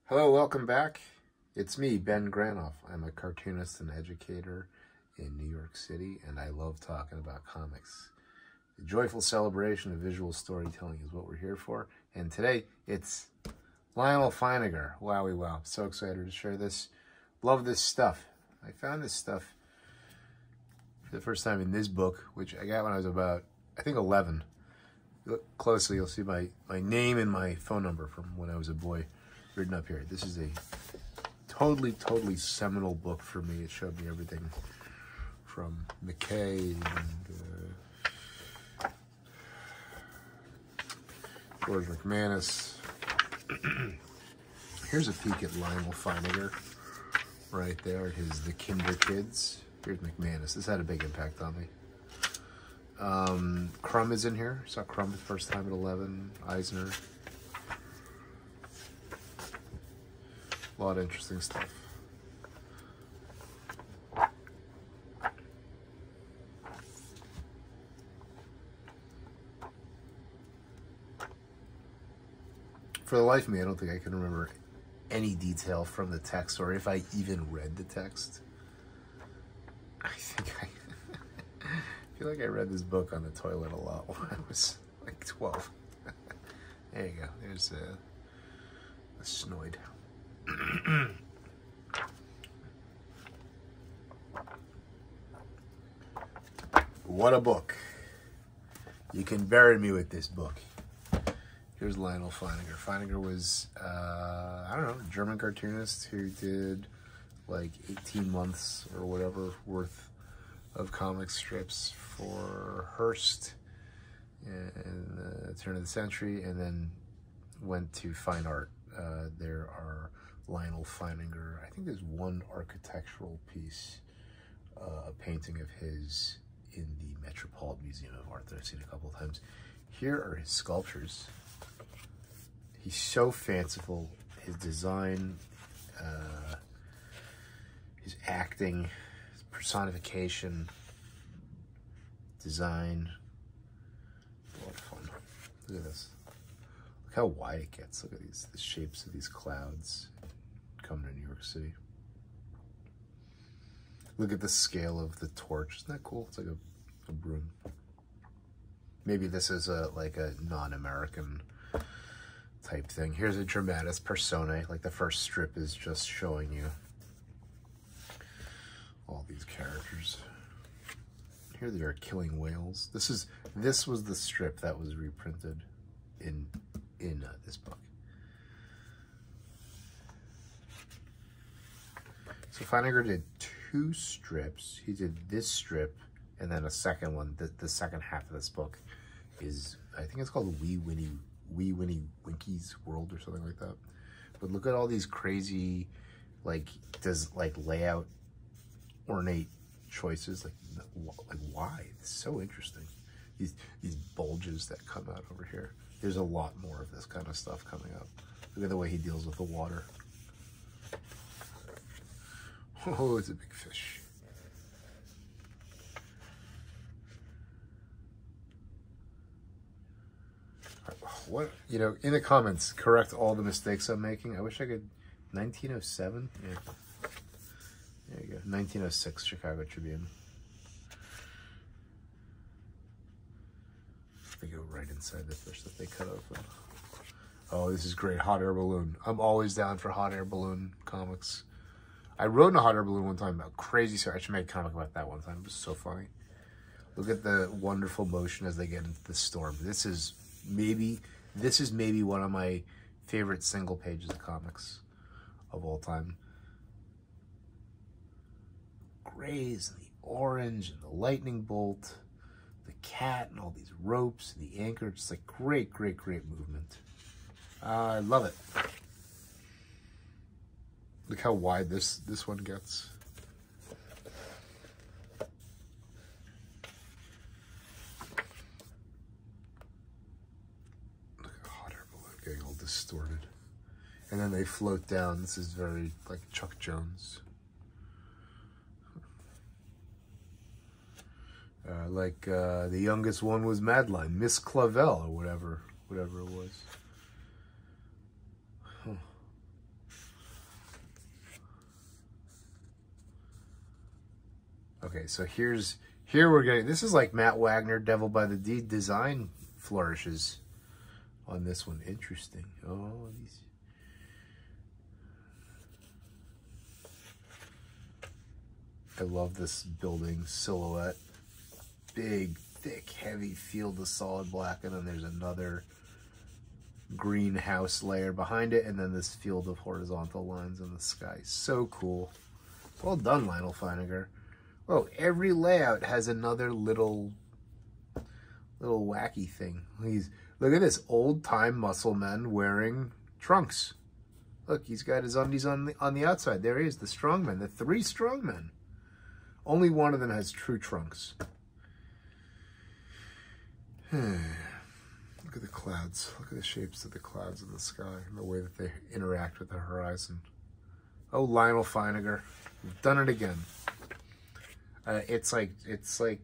Hello, welcome back. It's me, Ben Granoff. I'm a cartoonist and educator in New York City, and I love talking about comics. The joyful celebration of visual storytelling is what we're here for. And today, it's Lionel Feinegger. Wowie wow. So excited to share this. Love this stuff. I found this stuff for the first time in this book, which I got when I was about, I think, 11. Look closely, you'll see my name and my phone number from when I was a boy written up here. This is a totally seminal book for me. It showed me everything from McKay and George McManus. Here's a peek at Lionel Feinegger right there. The Kinder Kids. Here's McManus. This had a big impact on me. Crumb is in here. Saw Crumb the first time at 11. Eisner. A lot of interesting stuff. For the life of me, I don't think I can remember any detail from the text, or if I even read the text. I think I feel like I read this book on the toilet a lot when I was like 12. There you go. There's a Snoid. What a book. You can bury me with this book. Here's Lionel Feinegger. Feinegger was, I don't know, a German cartoonist who did like 18 months or whatever worth of comic strips for Hearst in the turn of the century, and then went to fine art. There are Lionel Feinegger, I think there's one architectural piece, a painting of his in the Metropolitan Museum of Art that I've seen a couple of times. Here are his sculptures. He's so fanciful. His design, his acting, his personification, design, a lot of fun. Look at this. Look how wide it gets. Look at the shapes of these clouds coming to New York City. Look at the scale of the torch. Isn't that cool? It's like a broom. Maybe this is like a non-American type thing. Here's a dramatis personae. Like the first strip is just showing you all these characters. Here they are killing whales. This was the strip that was reprinted in this book. So Feinegger did 2 strips. He did this strip and then a second one. The second half of this book is, I think it's called Wee Winnie Winky's World or something like that. But look at all these crazy, like layout, ornate choices. Like why? It's so interesting. These bulges that come out over here. There's a lot more of this kind of stuff coming up. Look at the way he deals with the water. Oh, it's a big fish. What, you know, in the comments, correct all the mistakes I'm making. I wish I could. 1907? Yeah. There you go. 1906 Chicago Tribune. They go right inside the fish that they cut open. Oh, this is great. Hot air balloon. I'm always down for hot air balloon comics. I wrote in a hot air balloon one time about crazy story. I should make a comic about that one time. It was so funny. Look at the wonderful motion as they get into the storm. This is maybe one of my favorite single pages of comics of all time. Grays and the orange and the lightning bolt, the cat and all these ropes and the anchor. Just like great movement. I love it. Look how wide this one gets. Look at hot air balloon getting all distorted. And then they float down. This is very like Chuck Jones. The youngest one was Madeline, Miss Clavel or whatever it was. Huh. Okay, so here we're getting, this is like Matt Wagner, Devil by the Deed design flourishes on this one. Interesting. Oh, these. I love this building silhouette. Big, thick, heavy field of solid black, and then there's another greenhouse layer behind it, and then this field of horizontal lines in the sky. So cool. Well done, Lionel Feininger. Oh, every layout has another little wacky thing. Look at this, old-time muscle men wearing trunks. Look, he's got his undies on the outside. There he is, the strongmen, the 3 strongmen. Only one of them has true trunks. Look at the clouds. Look at the shapes of the clouds in the sky and the way that they interact with the horizon. Oh, Lionel Feininger, you've done it again. It's like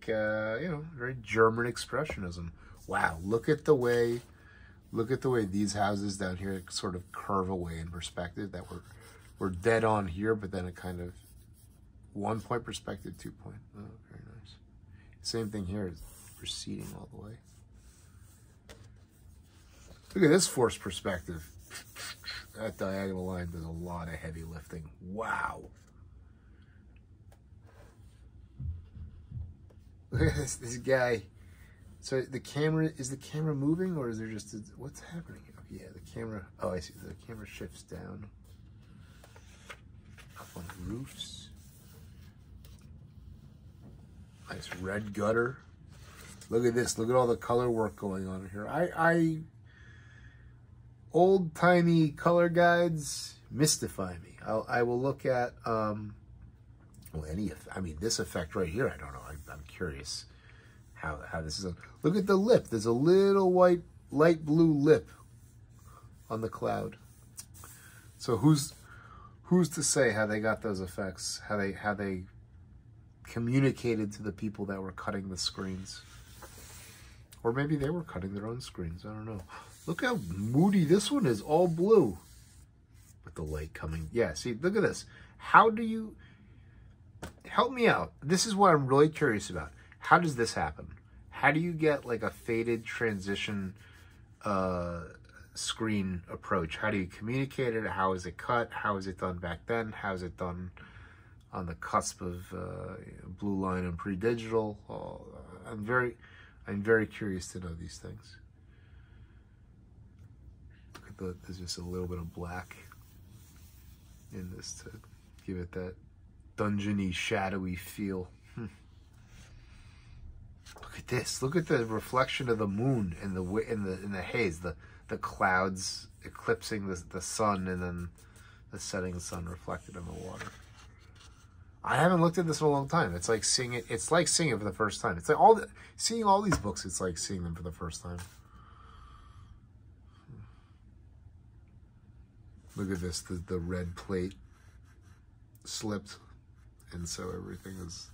you know, very German expressionism. Wow, look at the way these houses down here sort of curve away in perspective. That we're dead on here, but then it kind of 1 point perspective, 2 point. Oh, very nice. Same thing here. It's receding all the way. Look at this forced perspective. That diagonal line does a lot of heavy lifting. Wow. Look at this guy. So is the camera moving, or is there just what's happening? Oh, yeah, the camera. Oh, I see. The camera shifts down. Up on the roofs. Nice red gutter. Look at this. Look at all the color work going on here. Old-timey color guides mystify me. I will look at, well, this effect right here, I don't know. I'm curious how this is. Look at the lip. There's a little white, light blue lip on the cloud. So who's to say how they got those effects? How they communicated to the people that were cutting the screens? Or maybe they were cutting their own screens. I don't know. Look how moody this one is, all blue. With the light coming. Yeah, see, look at this. How do you... Help me out. This is what I'm really curious about. How does this happen? How do you get like a faded transition screen approach? How do you communicate it? How is it cut? How is it done back then? How is it done on the cusp of blue line and pre-digital? I'm very curious to know these things. Look at there's just a little bit of black in this to give it that dungeony, shadowy feel. Look at this. Look at the reflection of the moon in the haze. The clouds eclipsing the sun, and then the setting sun reflected in the water. I haven't looked at this in a long time. It's like seeing it. It's like seeing it for the first time. It's like seeing all these books. It's like seeing them for the first time. Look at this. The red plate slipped, and so everything is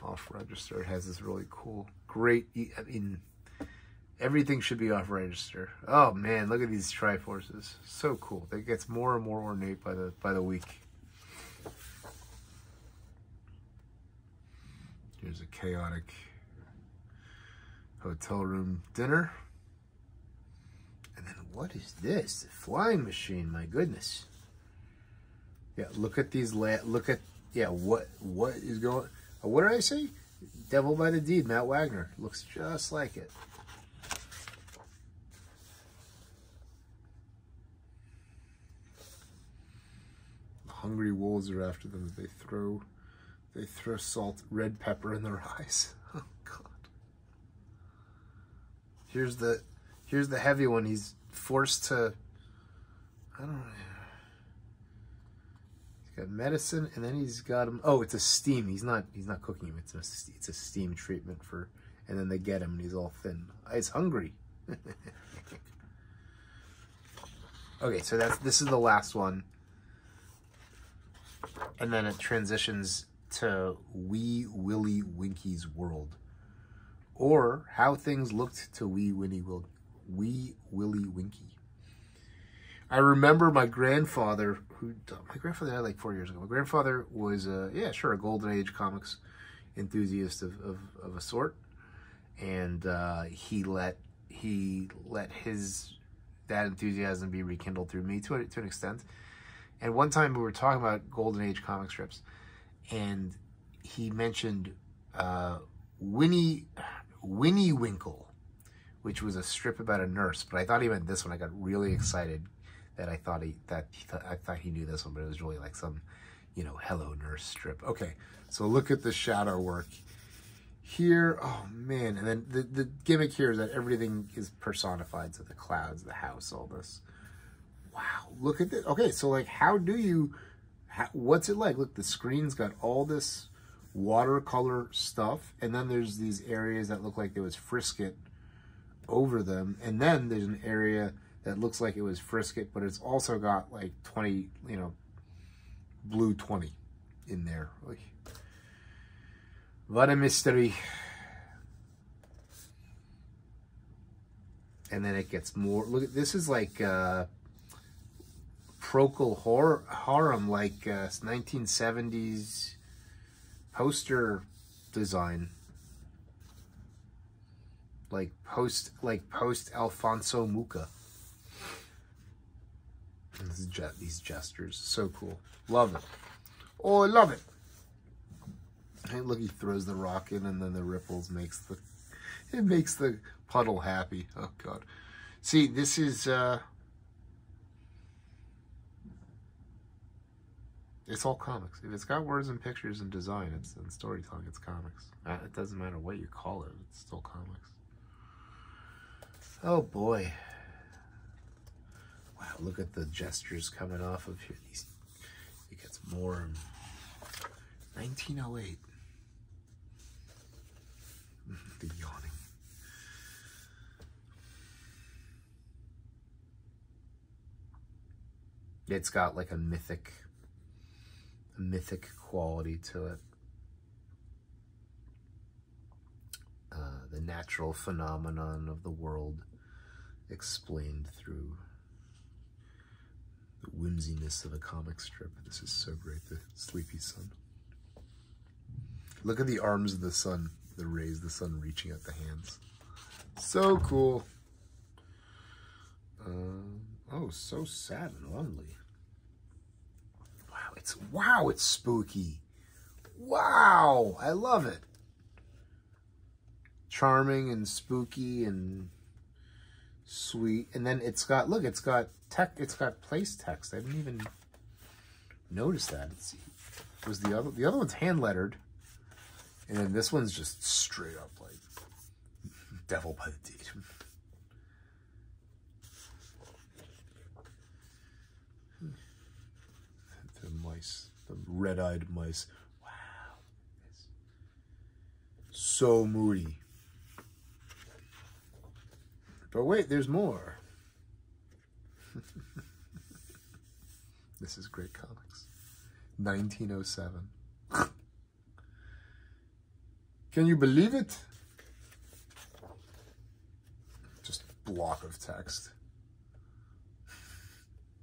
off register. It has this really cool, great. I mean, everything should be off register. Oh man, look at these Triforces. So cool. It gets more and more ornate by the week. Here's a chaotic hotel room dinner. And then what is this? The flying machine, my goodness. Yeah, look at these, what is going, what did I say? Devil by the Deed, Matt Wagner. Looks just like it. The hungry wolves are after them. They throw salt, red pepper in their eyes. Oh God. Here's the heavy one. He's forced to, I don't know. He's got medicine, and then he's got him. Oh, it's a steam. He's not cooking him. It's a steam treatment for, and then they get him, and he's all thin. He's hungry. Okay, so this is the last one, and then it transitions to Wee Willie Winky's world, or how things looked to Wee Willie Winky. I remember my grandfather, my grandfather died like 4 years ago. My grandfather was, a Golden Age comics. enthusiast of a sort, and he let that enthusiasm be rekindled through me to an extent. And one time we were talking about Golden Age comic strips, and he mentioned Winnie Winkle, which was a strip about a nurse. But I thought he meant this one. I got really excited that I thought he knew this one, but it was really like some, you know, Hello Nurse strip. Okay, so look at the shadow work here. Oh man, and then the gimmick here is that everything is personified. So the clouds, the house, all this. Wow, look at this. Okay, so like, what's it like? Look, the screen's got all this watercolor stuff, and then there's these areas that look like there was Frisket over them, and then there's an area that looks like it was Frisket, but it's also got like 20, you know, blue 20 in there. Like, what a mystery. And then it gets more. Look at this, is like Procol Harum, like 1970s poster design, like post Alfonso Mucca. These gestures, so cool. Love it. Oh, I love it. And look, he throws the rock in, and then the ripples makes the puddle happy. Oh God. See, this is it's all comics. If it's got words and pictures and design, it's in storytelling, it's comics. It doesn't matter what you call it, it's still comics. Oh boy. Wow, look at the gestures coming off of here. It gets more. 1908. The yawning. It's got like a mythic quality to it. The natural phenomenon of the world explained through the whimsiness of a comic strip. This is so great. The sleepy sun. Look at the arms of the sun, the rays of the sun reaching at the hands. So cool. Oh, so sad and lonely. Wow, it's spooky. Wow, I love it. Charming and spooky and sweet. And then it's got, look, it's got place text. I didn't even notice that. The other one's hand lettered, and then this one's just straight up like devil by the deed. The mice, the red-eyed mice. Wow, so moody. But wait, there's more. This is great comics. 1907. Can you believe it? Just block of text.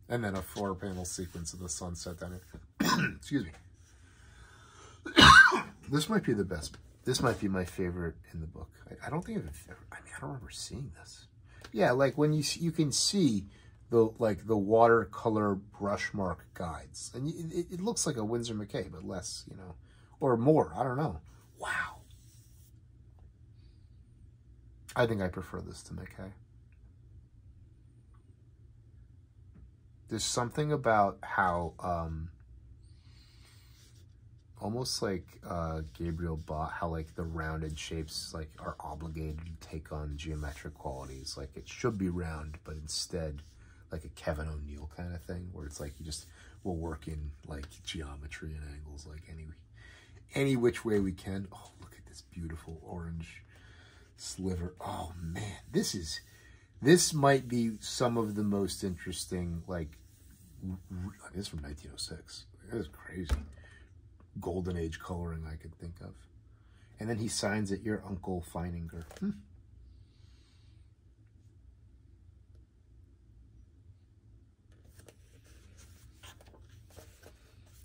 And then a 4-panel sequence of the sunset down here. Excuse me. This might be the best. This might be my favorite in the book. I don't think I've ever, I don't remember seeing this. Yeah, like when you can see the watercolor brush mark guides, and it looks like a Winsor McCay, but less, you know, or more. I don't know. Wow. I think I prefer this to McCay. There's something about how almost like Gabriel Bott, how like the rounded shapes like are obligated to take on geometric qualities. Like it should be round, but instead like a Kevin O'Neill kind of thing, where it's like you just will work in like geometry and angles like any which way we can. Oh, look at this beautiful orange sliver. Oh man, this might be some of the most interesting, like, this is from 1906. That is crazy. Golden Age coloring I could think of. And then he signs it, your Uncle Feininger.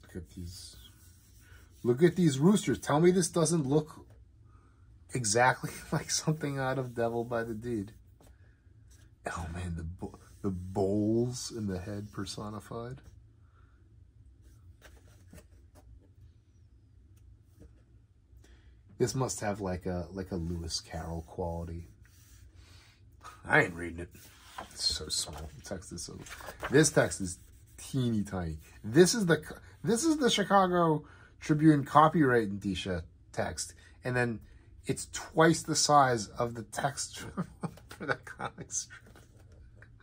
Look at these Look at these roosters. Tell me this doesn't look exactly like something out of Devil by the Deed. Oh man, the bowls in the head personified. This must have like a Lewis Carroll quality. I ain't reading it. It's so small. The text is so. This text is teeny tiny. This is the Chicago Tribune copyright indicia text, and then it's twice the size of the text for the comic strip.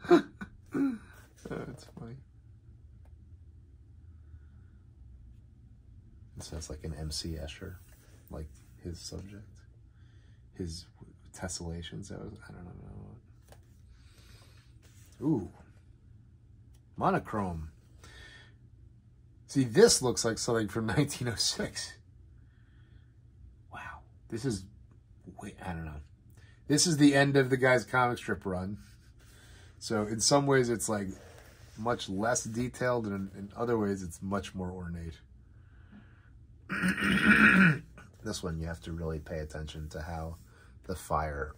That's funny. It sounds like an MC Escher, like his subject, his tessellations. I don't know. Ooh, monochrome. See, this looks like something from 1906. Wow, this is, I don't know. This is the end of the guy's comic strip run. So in some ways it's like much less detailed, and in other ways it's much more ornate. This one you have to really pay attention to how the fire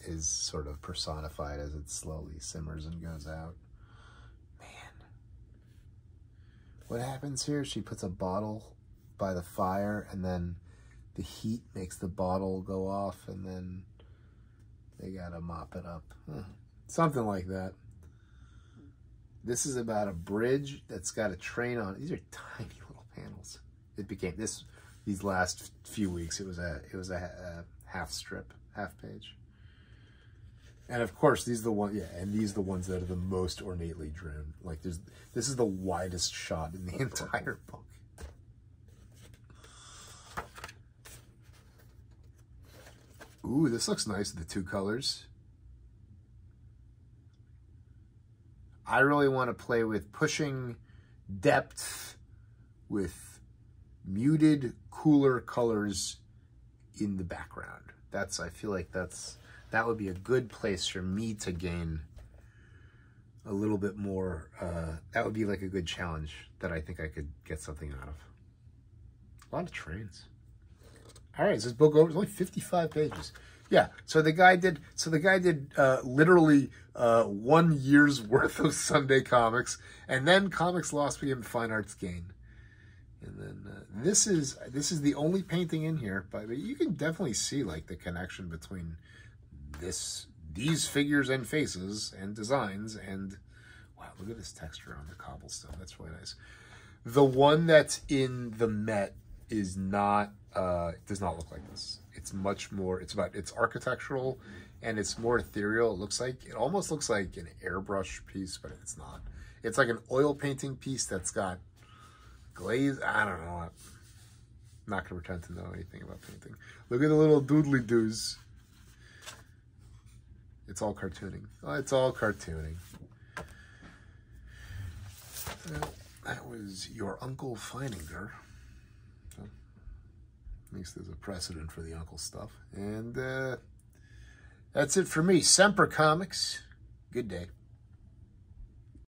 is sort of personified as it slowly simmers and goes out. Man. What happens here? She puts a bottle by the fire, and then the heat makes the bottle go off, and then they gotta mop it up. Something like that. This is about a bridge that's got a train on it. These are tiny little panels. It became this. These last few weeks, it was a half strip, half page. And of course, these are the ones, and these are the ones that are the most ornately drawn. Like this is the widest shot in the entire book. Ooh, this looks nice, the two colors. I really want to play with pushing depth with muted, cooler colors in the background. I feel like that would be a good place for me to gain a little bit more. That would be like a good challenge that I think I could get something out of. A lot of trains. All right, so this book over. It's only 55 pages. Yeah, so the guy did literally 1 year's worth of Sunday comics, and then Comics Lost became Fine Arts Gain. And then this is the only painting in here, but you can definitely see like the connection between these figures and faces and designs, and wow, look at this texture on the cobblestone. That's really nice. The one that's in the Met is not does not look like this. It's much more, it's architectural and it's more ethereal. It almost looks like an airbrush piece, but it's not. It's like an oil painting piece that's got glaze. I don't know. I'm not going to pretend to know anything about painting. Look at the little doodly doos. It's all cartooning. Oh, it's all cartooning. That was Your Uncle Feininger. So, at least there's a precedent for the uncle stuff. And that's it for me. Semper Comics. Good day.